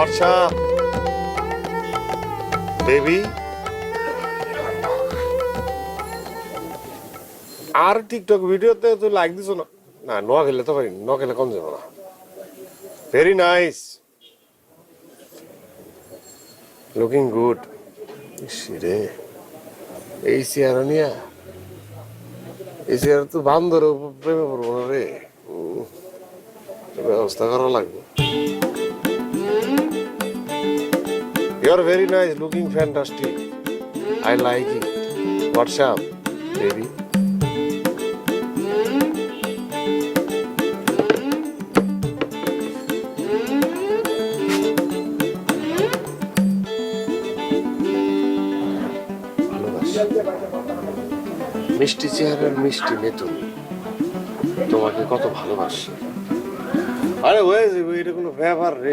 বর্ষা baby আর TikTok ভিডিওতে তুই like দিছ না না নোয়া খেলে তো পারি নোয়া খেলে কম যাবো না ভেরি নাইস লুকিং গুড রে এই চেয়ার নিয়া এই চেয়ার তো বান্দর প্রেমে পড়বো না রে ব্যবস্থা করা লাগবে You are very nice, looking fantastic. I like it. What's up, baby? মিষ্টি চেহারার মিষ্টি মেয়ে তুমি তোমাকে কত ভালোবাসি আরে হয়ে যাবে এটা কোনো ব্যাপার রে